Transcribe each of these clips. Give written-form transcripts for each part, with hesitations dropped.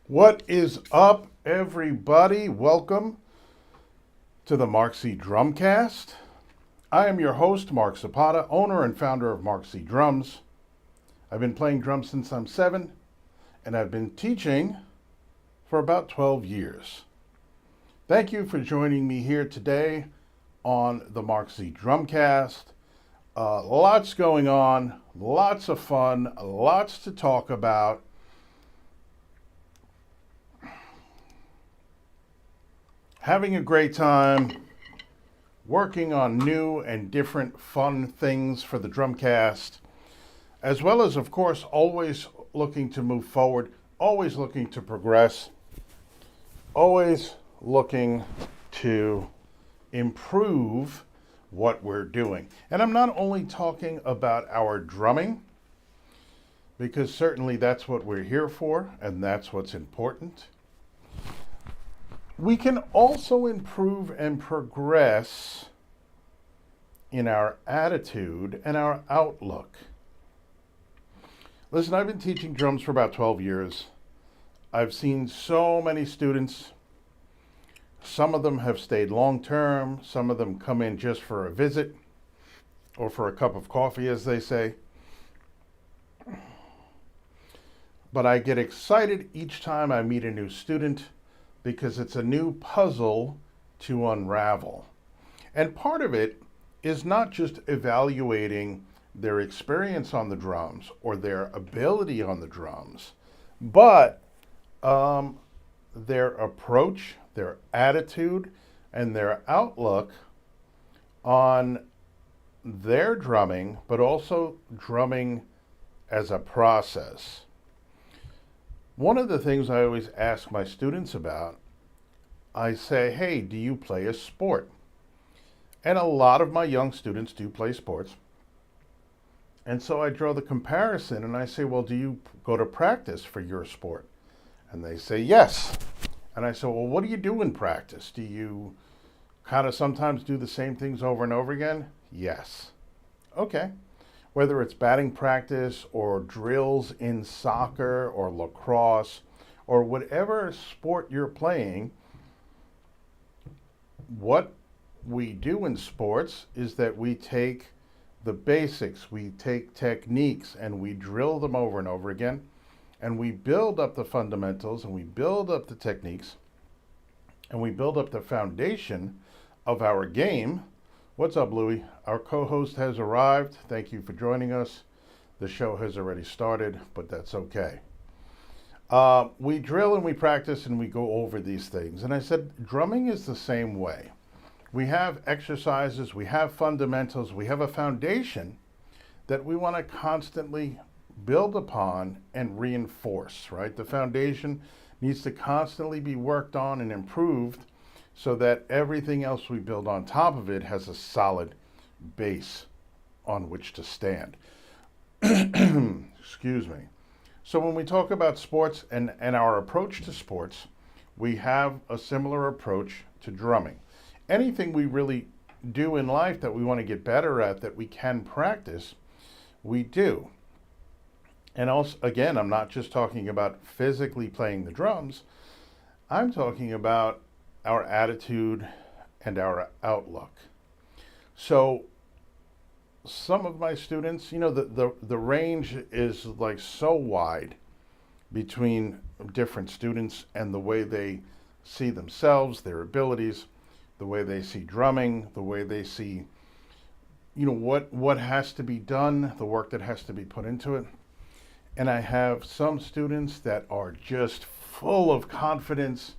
What is up, everybody? Welcome to the Mark Z Drumcast. I am your host, Mark Zapata, owner and founder of Mark Z Drums. I've been playing drums since I'm 7, and I've been teaching for about 12 years. Thank you for joining me here today on the Mark Z Drumcast. Lots going on, lots of fun, lots to talk about. Having a great time, working on new and different fun things for the Drumcast, as well as, of course, always looking to move forward, always looking to progress, always looking to improve what we're doing. And I'm not only talking about our drumming, because certainly that's what we're here for, and that's what's important. We can also improve and progress in our attitude and our outlook. Listen, I've been teaching drums for about 12 years. I've seen so many students. Some of them have stayed long term. Some of them come in just for a visit or for a cup of coffee, as they say. But I get excited each time I meet a new student, because it's a new puzzle to unravel. And part of it is not just evaluating their experience on the drums or their ability on the drums, but their approach, their attitude, and their outlook on their drumming, but also drumming as a process. One of the things I always ask my students about, I say, hey, do you play a sport? And a lot of my young students do play sports. And so I draw the comparison and I say, well, do you go to practice for your sport? And they say, yes. And I say, well, what do you do in practice? Do you kind of sometimes do the same things over and over again? Yes. Okay. Whether it's batting practice or drills in soccer or lacrosse or whatever sport you're playing, what we do in sports is that we take the basics, we take techniques, and we drill them over and over again, and we build up the fundamentals, and we build up the techniques, and we build up the foundation of our game. What's up, Louie? Our co-host has arrived. Thank you for joining us. The show has already started, but that's okay. We drill and we practice and we go over these things. And I said, drumming is the same way. We have exercises, we have fundamentals, we have a foundation that we want to constantly build upon and reinforce, right? The foundation needs to constantly be worked on and improved, so that everything else we build on top of it has a solid base on which to stand. Excuse me. So when we talk about sports and our approach to sports, we have a similar approach to drumming. Anything we really do in life that we want to get better at, that we can practice, we do. And also, again, I'm not just talking about physically playing the drums. I'm talking about our attitude and our outlook. So some of my students, the range is like so wide between different students and the way they see themselves, their abilities, the way they see drumming, the way they see, what has to be done, the work that has to be put into it. And I have some students that are just full of confidence,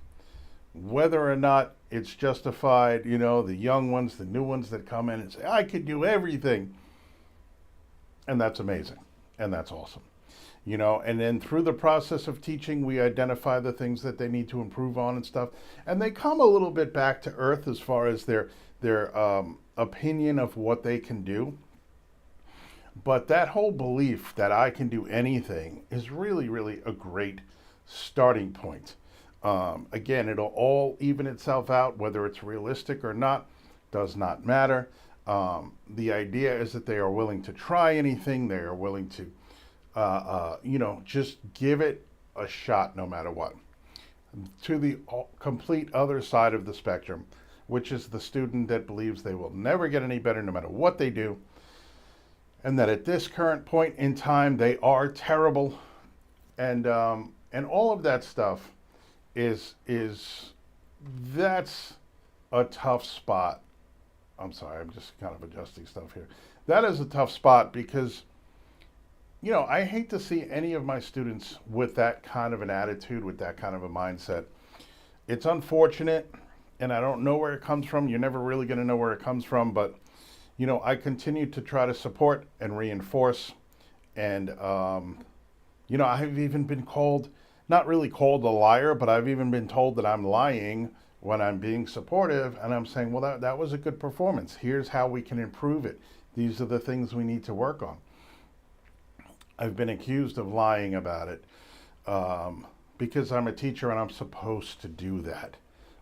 whether or not it's justified, the young ones, the new ones that come in and say, I could do everything. And that's amazing. And that's awesome. And then through the process of teaching, we identify the things that they need to improve on and stuff. And they come a little bit back to earth as far as their opinion of what they can do. But that whole belief that I can do anything is really, really a great starting point. Again, it'll all even itself out, whether it's realistic or not, does not matter. The idea is that they are willing to try anything. They are willing to, just give it a shot no matter what. to the complete other side of the spectrum, which is the student that believes they will never get any better no matter what they do, and that at this current point in time they are terrible, and all of that stuff is that's a tough spot. I'm sorry, I'm just kind of adjusting stuff here. That is a tough spot because, you know, I hate to see any of my students with that kind of an attitude, with that kind of a mindset. It's unfortunate, and I don't know where it comes from. You're never really going to know where it comes from, but, you know, I continue to try to support and reinforce. And, you know, I've even been called, not really called a liar, but I've even been told that I'm lying when I'm being supportive, and I'm saying, well, that was a good performance. Here's how we can improve it. These are the things we need to work on. I've been accused of lying about it because I'm a teacher and I'm supposed to do that.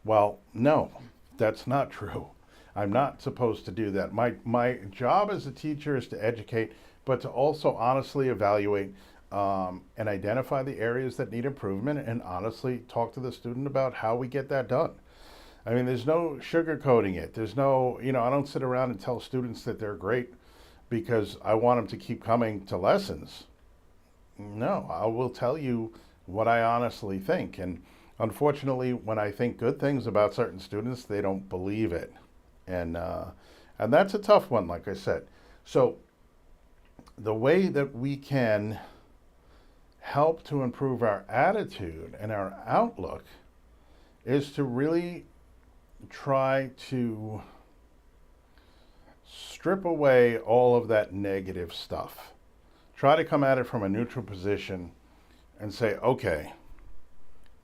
Well, no, that's not true. I'm not supposed to do that. My job as a teacher is to educate, but to also honestly evaluate and identify the areas that need improvement, and honestly talk to the student about how we get that done. I mean, there's no sugarcoating it. There's no, you know, I don't sit around and tell students that they're great because I want them to keep coming to lessons. No, I will tell you what I honestly think. And unfortunately, when I think good things about certain students, they don't believe it. And that's a tough one, like I said. So the way that we can help to improve our attitude and our outlook is to really try to strip away all of that negative stuff. Try to come at it from a neutral position and say, okay,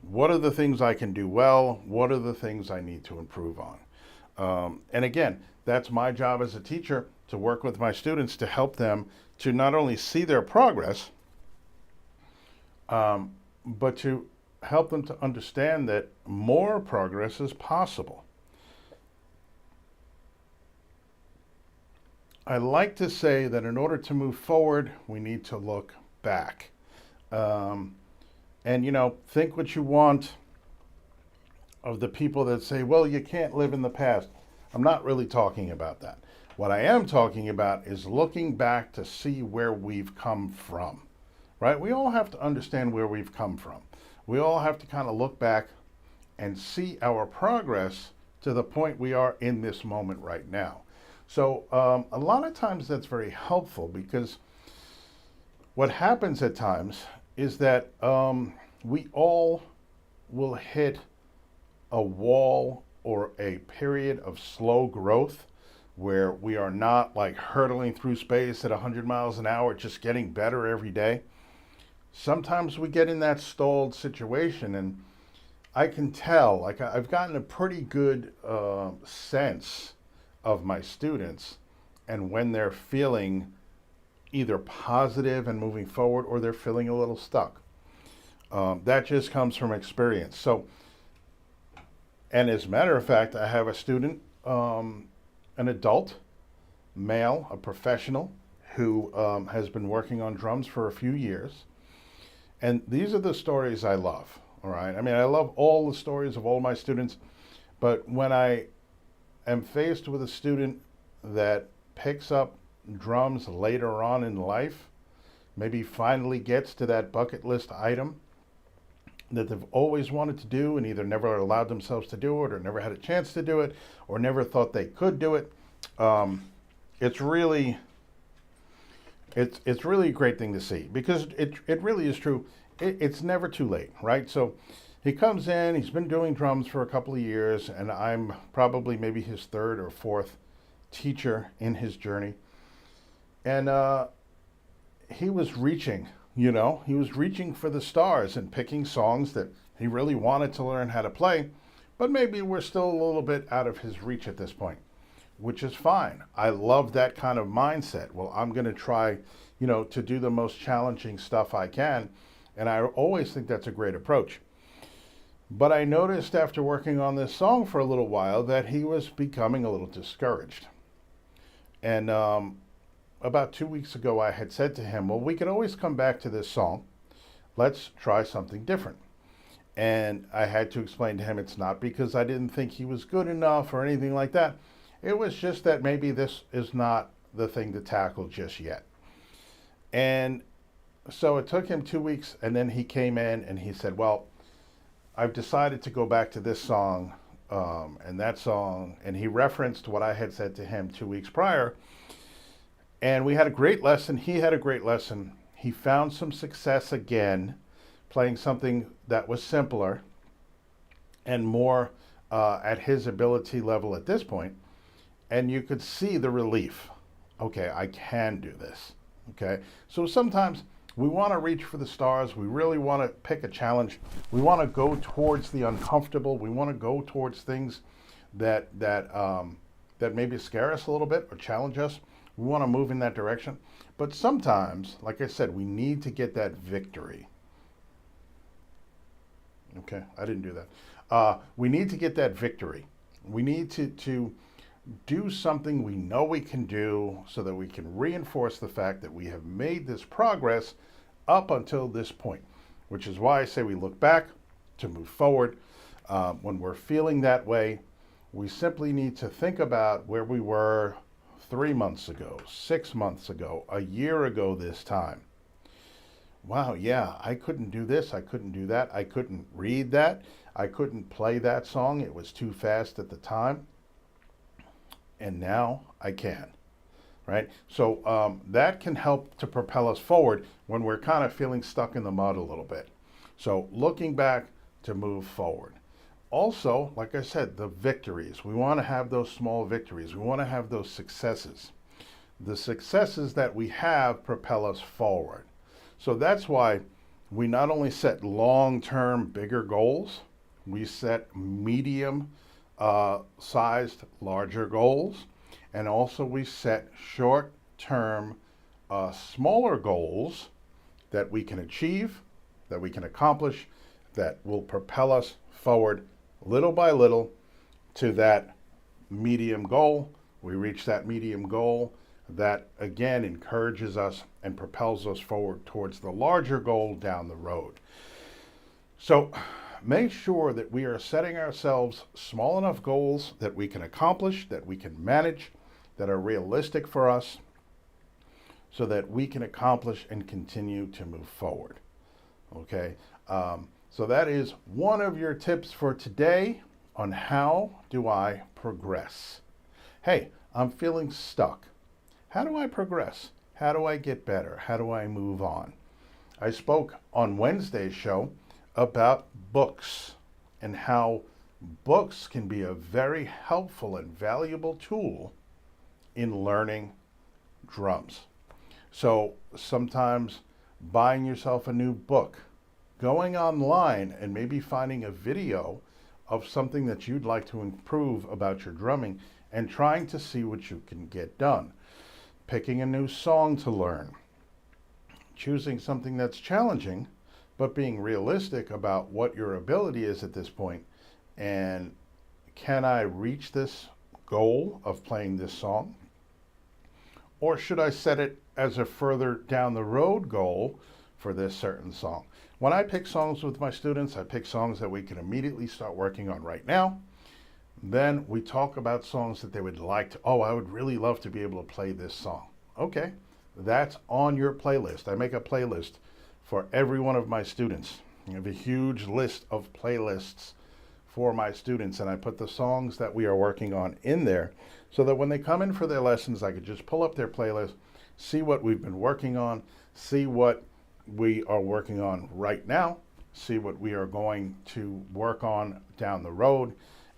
what are the things I can do well? What are the things I need to improve on? And again, that's my job as a teacher, to work with my students to help them to not only see their progress, but to help them to understand that more progress is possible. I like to say that in order to move forward, we need to look back. And, you know, think what you want of the people that say, well, you can't live in the past. I'm not really talking about that. What I am talking about is looking back to see where we've come from, right? We all have to understand where we've come from. We all have to kind of look back and see our progress to the point we are in this moment right now. So a lot of times that's very helpful, because what happens at times is that we all will hit a wall or a period of slow growth where we are not like hurtling through space at 100 miles an hour, just getting better every day. Sometimes we get in that stalled situation, and I can tell, like I've gotten a pretty good sense of my students and when they're feeling either positive and moving forward, or they're feeling a little stuck. That just comes from experience. So, and as a matter of fact, I have a student, an adult, male, a professional, who has been working on drums for a few years. And these are the stories I love, all right? I mean, I love all the stories of all my students, but when I am faced with a student that picks up drums later on in life, maybe finally gets to that bucket list item that they've always wanted to do and either never allowed themselves to do it, or never had a chance to do it, or never thought they could do it, it's really a great thing to see, because it really is true. It's never too late, right? So he comes in, he's been doing drums for a couple of years, and I'm probably maybe his third or fourth teacher in his journey. And he was reaching, he was reaching for the stars and picking songs that he really wanted to learn how to play, but maybe we're still a little bit out of his reach at this point, which is fine. I love that kind of mindset. Well, I'm going to try, to do the most challenging stuff I can, and I always think that's a great approach. But I noticed after working on this song for a little while that he was becoming a little discouraged. And about 2 weeks ago, I had said to him, well, we could always come back to this song. Let's try something different. And I had to explain to him it's not because I didn't think he was good enough or anything like that. It was just that maybe this is not the thing to tackle just yet. And so it took him 2 weeks, and then he came in and he said, well, I've decided to go back to this song and that song. And he referenced what I had said to him 2 weeks prior. And we had a great lesson. He had a great lesson. He found some success again playing something that was simpler and more at his ability level at this point. And you could see the relief. Okay, I can do this. Okay, so sometimes we want to reach for the stars. We really want to pick a challenge. We want to go towards the uncomfortable. We want to go towards things that maybe scare us a little bit or challenge us. We want to move in that direction. But sometimes, like I said, we need to get that victory. Okay, I didn't do that. We need to get that victory. We need to do something we know we can do so that we can reinforce the fact that we have made this progress up until this point, which is why I say we look back to move forward. When we're feeling that way, we simply need to think about where we were 3 months ago, 6 months ago, a year ago this time. Wow, yeah, I couldn't do this, I couldn't do that, I couldn't read that, I couldn't play that song, it was too fast at the time. And now I can, right? So that can help to propel us forward when we're kind of feeling stuck in the mud a little bit. So looking back to move forward. Also, like I said, the victories. We want to have those small victories. We want to have those successes. The successes that we have propel us forward. So that's why we not only set long-term bigger goals, we set medium sized larger goals, and also we set short-term smaller goals that we can achieve, that we can accomplish, that will propel us forward little by little to that medium goal. We reach that medium goal, that again encourages us and propels us forward towards the larger goal down the road. So make sure that we are setting ourselves small enough goals that we can accomplish, that we can manage, that are realistic for us, so that we can accomplish and continue to move forward. Okay, so that is one of your tips for today on how do I progress. Hey, I'm feeling stuck. How do I progress? How do I get better? How do I move on? I spoke on Wednesday's show about books and how books can be a very helpful and valuable tool in learning drums. So sometimes buying yourself a new book, going online and maybe finding a video of something that you'd like to improve about your drumming and trying to see what you can get done. Picking a new song to learn, choosing something that's challenging, but being realistic about what your ability is at this point, and can I reach this goal of playing this song? Or should I set it as a further down the road goal for this certain song? When I pick songs with my students, I pick songs that we can immediately start working on right now. Then we talk about songs that they would like to, I would really love to be able to play this song. Okay, that's on your playlist. I make a playlist for every one of my students. I have a huge list of playlists for my students, and I put the songs that we are working on in there so that when they come in for their lessons, I could just pull up their playlist, see what we've been working on, see what we are working on right now, see what we are going to work on down the road,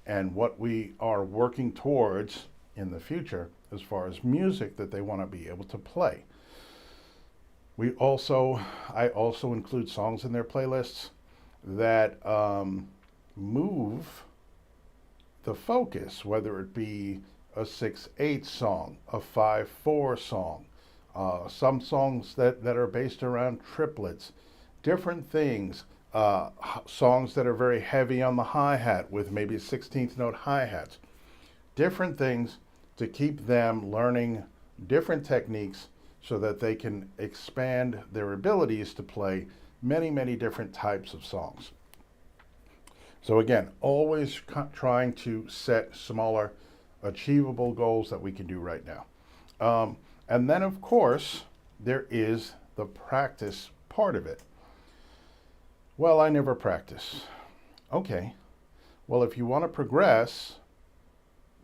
and what we are working towards in the future as far as music that they want to be able to play. I also include songs in their playlists that move the focus, whether it be a 6/8 song, a 5/4 song, some songs that are based around triplets, different things, songs that are very heavy on the hi-hat with maybe 16th note hi-hats, different things to keep them learning different techniques so that they can expand their abilities to play many, many different types of songs. So again, always trying to set smaller, achievable goals that we can do right now. And then, of course, there is the practice part of it. Well, I never practice. Okay. Well, if you want to progress,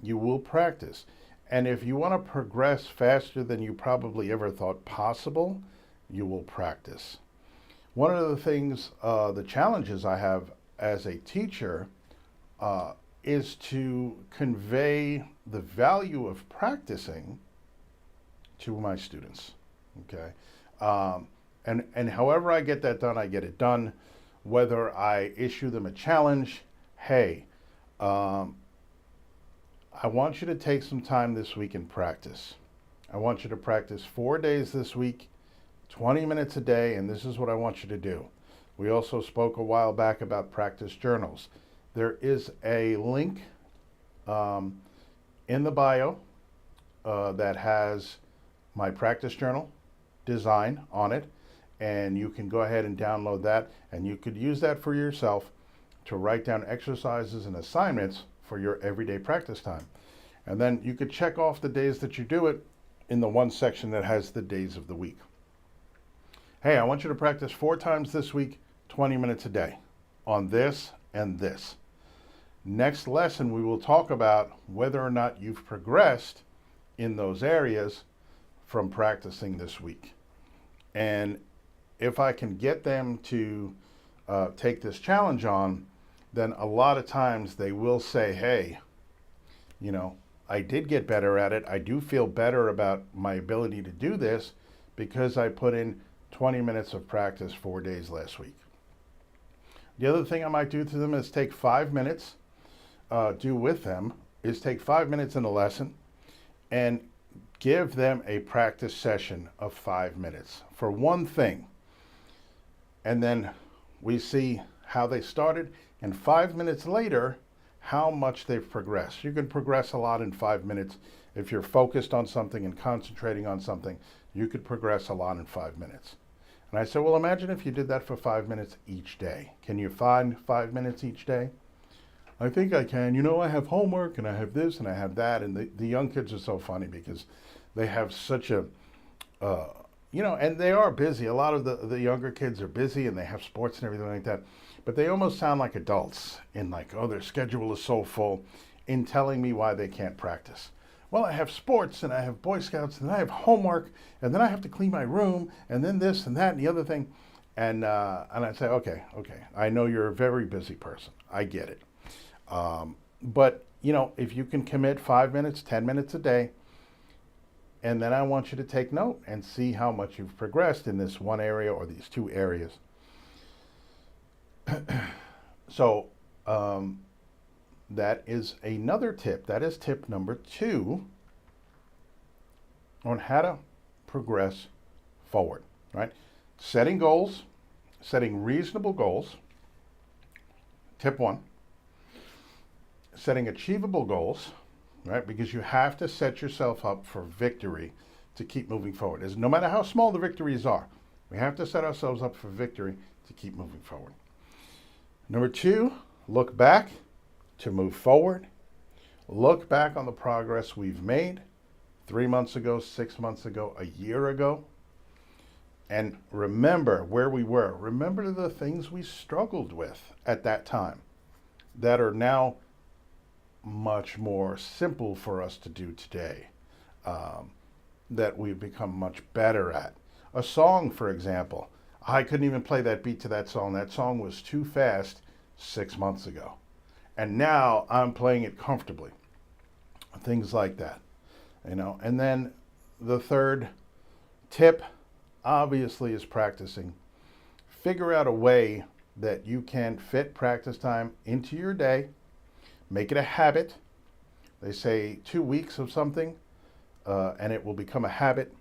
you will practice. And if you want to progress faster than you probably ever thought possible, you will practice. One of the things, the challenges I have as a teacher is to convey the value of practicing to my students. Okay, and however I get that done, I get it done. Whether I issue them a challenge, hey, I want you to take some time this week and practice. I want you to practice 4 days this week, 20 minutes a day, and this is what I want you to do. We also spoke a while back about practice journals. There is a link in the bio that has my practice journal design on it, and you can go ahead and download that, and you could use that for yourself to write down exercises and assignments for your everyday practice time. And then you could check off the days that you do it in the one section that has the days of the week. Hey, I want you to practice 4 times this week, 20 minutes a day on this and this. Next lesson, we will talk about whether or not you've progressed in those areas from practicing this week. And if I can get them to take this challenge on, then a lot of times they will say, hey, you know, I did get better at it. I do feel better about my ability to do this because I put in 20 minutes of practice 4 days last week. The other thing I might do to them is take 5 minutes, do with them, is take 5 minutes in a lesson and give them a practice session of 5 minutes for one thing. And then we see how they started, and 5 minutes later, how much they've progressed. You can progress a lot in 5 minutes. If you're focused on something and concentrating on something, you could progress a lot in 5 minutes. And I said, well, imagine if you did that for 5 minutes each day. Can you find 5 minutes each day? I think I can. You know, I have homework and I have this and I have that. And the young kids are so funny because they have such a, and they are busy. A lot of the younger kids are busy and they have sports and everything like that. But they almost sound like adults in like, oh, their schedule is so full, in telling me why they can't practice. Well, I have sports and I have Boy Scouts and I have homework and then I have to clean my room and then this and that and the other thing. And I say, okay, I know you're a very busy person. I get it. But, you know, if you can commit 5 minutes, 10 minutes a day, and then I want you to take note and see how much you've progressed in this one area or these 2 areas. So that is another tip. That is tip number 2 on how to progress forward, right? Setting goals, setting reasonable goals. Tip 1. Setting achievable goals, right? Because you have to set yourself up for victory to keep moving forward. As no matter how small the victories are, we have to set ourselves up for victory to keep moving forward. Number 2, look back to move forward. Look back on the progress we've made 3 months ago, 6 months ago, a year ago, and remember where we were. Remember the things we struggled with at that time that are now much more simple for us to do today, that we've become much better at. A song, for example, I couldn't even play that beat to that song. That song was too fast 6 months ago. And now I'm playing it comfortably. Things like that, you know. And then the third tip, obviously, is practicing. Figure out a way that you can fit practice time into your day. Make it a habit. They say 2 weeks of something, and it will become a habit.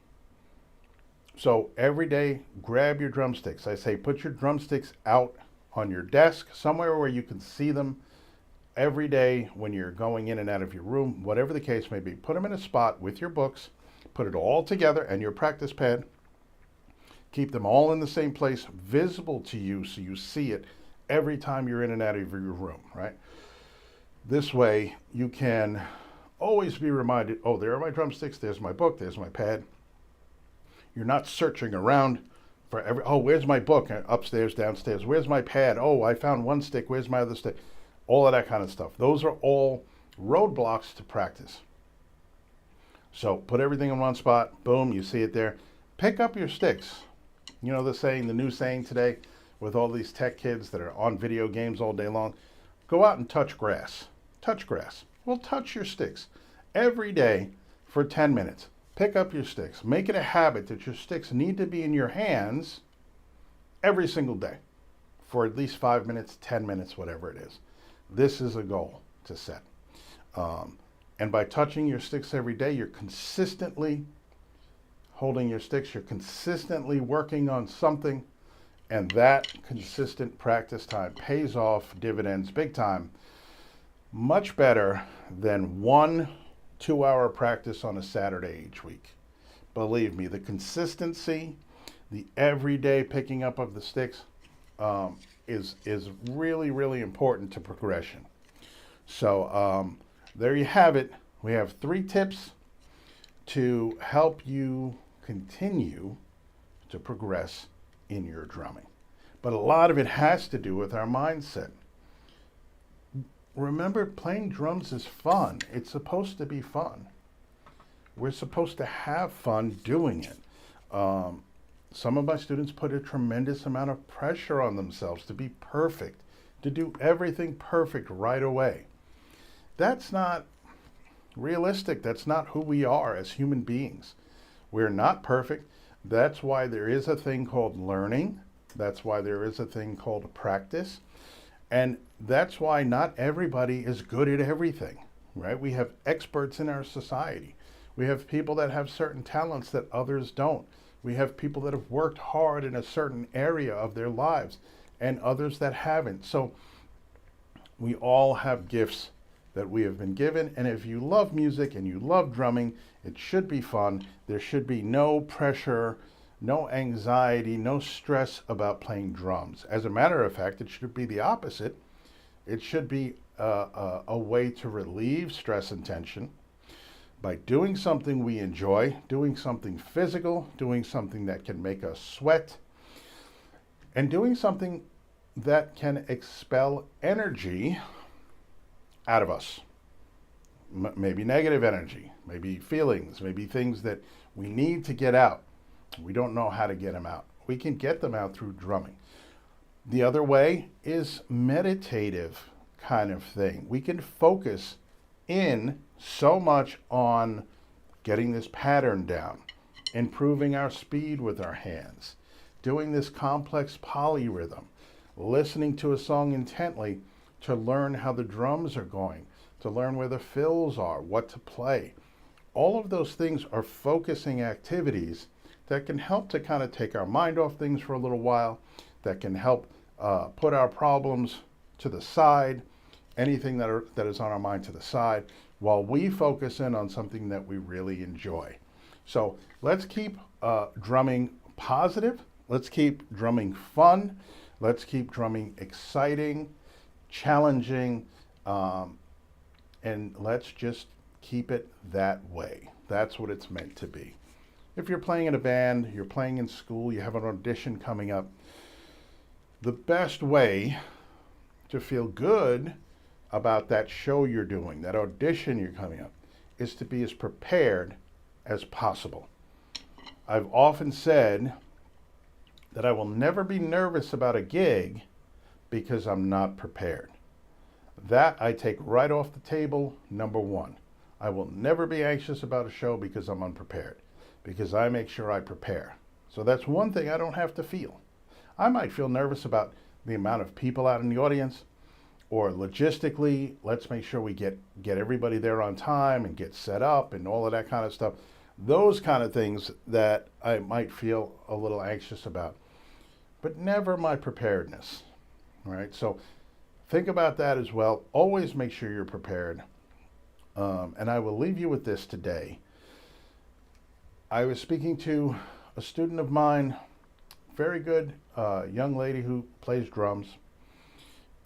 So every day, grab your drumsticks. I say put your drumsticks out on your desk, somewhere where you can see them every day when you're going in and out of your room, whatever the case may be. Put them in a spot with your books, put it all together and your practice pad. Keep them all in the same place, visible to you so you see it every time you're in and out of your room, right? This way you can always be reminded, oh, there are my drumsticks, there's my book, there's my pad. You're not searching around for oh, where's my book? Upstairs, downstairs. Where's my pad? Oh, I found one stick. Where's my other stick? All of that kind of stuff. Those are all roadblocks to practice. So put everything in one spot. Boom, you see it there. Pick up your sticks. You know the saying, the new saying today with all these tech kids that are on video games all day long, go out and touch grass. Touch grass. Well, touch your sticks every day for 10 minutes. Pick up your sticks. Make it a habit that your sticks need to be in your hands every single day for at least 5 minutes, 10 minutes, whatever it is. This is a goal to set. And by touching your sticks every day, you're consistently holding your sticks. You're consistently working on something. And that consistent practice time pays off dividends big time. Much better than 1 2-hour practice on a Saturday each week. Believe me, the consistency, the everyday picking up of the sticks is really, really important to progression. So there you have it. We have 3 tips to help you continue to progress in your drumming. But a lot of it has to do with our mindset. Remember, playing drums is fun. It's supposed to be fun. We're supposed to have fun doing it. Some of my students put a tremendous amount of pressure on themselves to be perfect, to do everything perfect right away. That's not realistic. That's not who we are as human beings. We're not perfect. That's why there is a thing called learning. That's why there is a thing called practice. And that's why not everybody is good at everything, right? We have experts in our society. We have people that have certain talents that others don't. We have people that have worked hard in a certain area of their lives and others that haven't. So we all have gifts that we have been given. And if you love music and you love drumming, it should be fun. There should be no pressure, no anxiety, no stress about playing drums. As a matter of fact, it should be the opposite. It should be a way to relieve stress and tension by doing something we enjoy, doing something physical, doing something that can make us sweat, and doing something that can expel energy out of us. Maybe negative energy, maybe feelings, maybe things that we need to get out. We don't know how to get them out. We can get them out through drumming. The other way is meditative kind of thing. We can focus in so much on getting this pattern down, improving our speed with our hands, doing this complex polyrhythm, listening to a song intently to learn how the drums are going, to learn where the fills are, what to play. All of those things are focusing activities that can help to kind of take our mind off things for a little while, that can help put our problems to the side, anything that is on our mind to the side, while we focus in on something that we really enjoy. So let's keep drumming positive. Let's keep drumming fun. Let's keep drumming exciting, challenging, and let's just keep it that way. That's what it's meant to be. If you're playing in a band, you're playing in school, you have an audition coming up, the best way to feel good about that show you're doing, that audition you're coming up, is to be as prepared as possible. I've often said that I will never be nervous about a gig because I'm not prepared. That I take right off the table, number one. I will never be anxious about a show because I'm unprepared, because I make sure I prepare. So that's one thing I don't have to feel. I might feel nervous about the amount of people out in the audience, or logistically, let's make sure we get everybody there on time and get set up and all of that kind of stuff. Those kind of things that I might feel a little anxious about, but never my preparedness. All right, so think about that as well. Always make sure you're prepared. And I will leave you with this today. I was speaking to a student of mine, very good young lady who plays drums.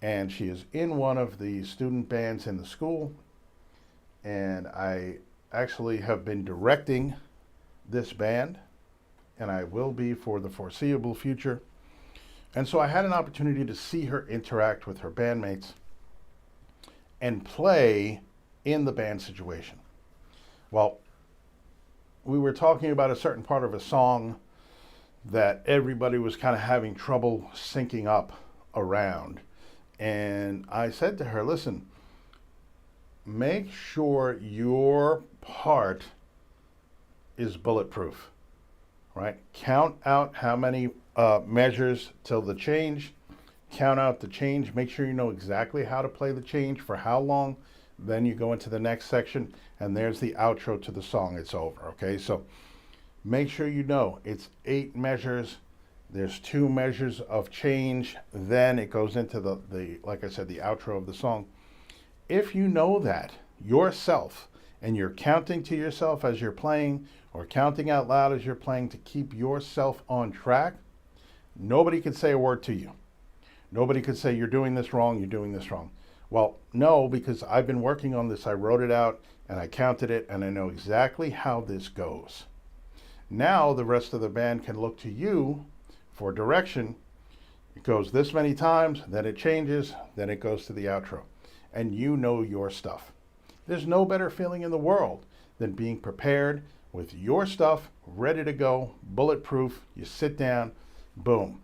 and she is in one of the student bands in the school. And I actually have been directing this band, and I will be for the foreseeable future. And so I had an opportunity to see her interact with her bandmates and play in the band situation. Well, we were talking about a certain part of a song that everybody was kind of having trouble syncing up around. And I said to her, listen, make sure your part is bulletproof, right? Count out how many measures till the change. Count out the change. Make sure you know exactly how to play the change for how long. Then you go into the next section, and there's the outro to the song. It's over, okay? So make sure you know it's 8 measures. There's 2 measures of change. Then it goes into the like I said, the outro of the song. If you know that yourself, and you're counting to yourself as you're playing, or counting out loud as you're playing to keep yourself on track, nobody can say a word to you. Nobody could say, you're doing this wrong, you're doing this wrong. Well, no, because I've been working on this. I wrote it out, and I counted it, and I know exactly how this goes. Now the rest of the band can look to you for direction. It goes this many times, then it changes, then it goes to the outro. And you know your stuff. There's no better feeling in the world than being prepared with your stuff ready to go, bulletproof. You sit down, boom.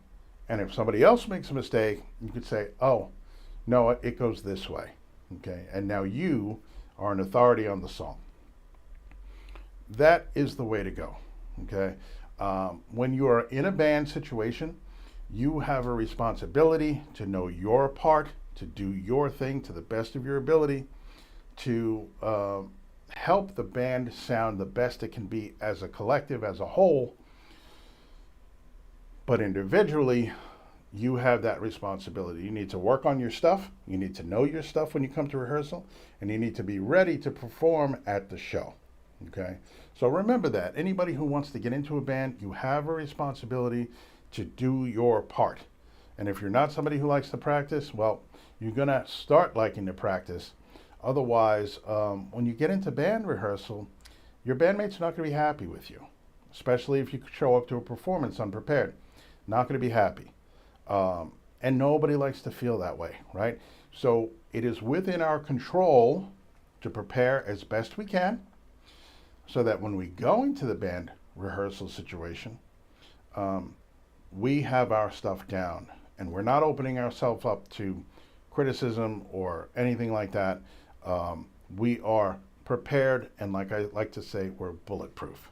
And if somebody else makes a mistake, you could say, oh, no, it goes this way, okay? And now you are an authority on the song. That is the way to go, okay? When you are in a band situation, you have a responsibility to know your part, to do your thing to the best of your ability, to help the band sound the best it can be as a collective, as a whole. But individually, you have that responsibility. You need to work on your stuff. You need to know your stuff when you come to rehearsal, and you need to be ready to perform at the show. Okay? So remember that. Anybody who wants to get into a band, you have a responsibility to do your part. And if you're not somebody who likes to practice, well, you're going to start liking to practice. Otherwise, when you get into band rehearsal, your bandmates are not going to be happy with you, especially if you show up to a performance unprepared. Not going to be happy. And nobody likes to feel that way, right? So it is within our control to prepare as best we can so that when we go into the band rehearsal situation, we have our stuff down and we're not opening ourselves up to criticism or anything like that. We are prepared, and like I like to say, we're bulletproof,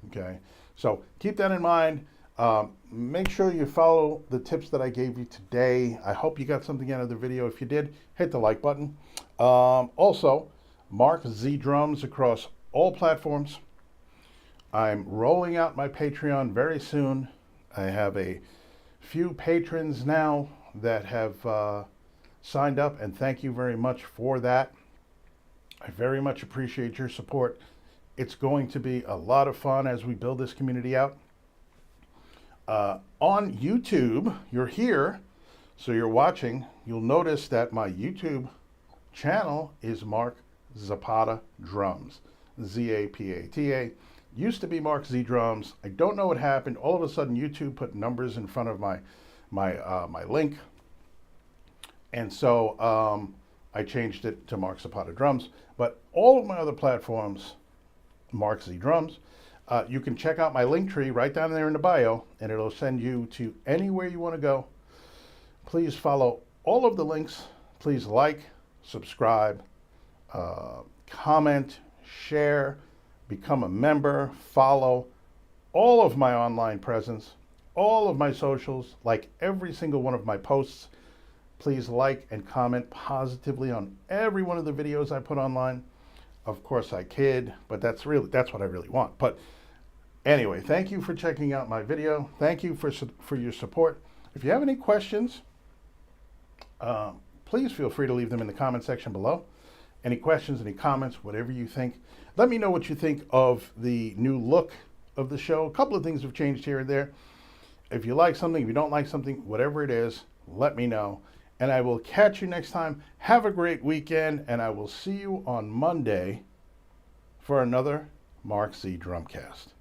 okay? So keep that in mind. Make sure you follow the tips that I gave you today. I hope you got something out of the video. If you did, hit the like button. Also, Mark Z Drums across all platforms. I'm rolling out my Patreon very soon. I have a few patrons now that have signed up, and thank you very much for that. I very much appreciate your support. It's going to be a lot of fun as we build this community out. On YouTube, you're here, so you're watching. You'll notice that my YouTube channel is Mark Zapata Drums, Z-A-P-A-T-A. Used to be Mark Z Drums. I don't know what happened. All of a sudden, YouTube put numbers in front of my link, and so I changed it to Mark Zapata Drums. But all of my other platforms, Mark Z Drums. You can check out my link tree right down there in the bio, and it'll send you to anywhere you want to go. Please follow all of the links. Please like, subscribe, comment, share, become a member, follow all of my online presence, all of my socials, like every single one of my posts. Please like and comment positively on every one of the videos I put online. Of course I kid, but that's what I really want. But anyway, thank you for checking out my video. Thank you for your support. If you have any questions, please feel free to leave them in the comment section below. Any questions, any comments, whatever you think. Let me know what you think of the new look of the show. A couple of things have changed here and there. If you like something, if you don't like something, whatever it is, let me know. and I will catch you next time. Have a great weekend, and I will see you on Monday for another Mark Z Drumcast.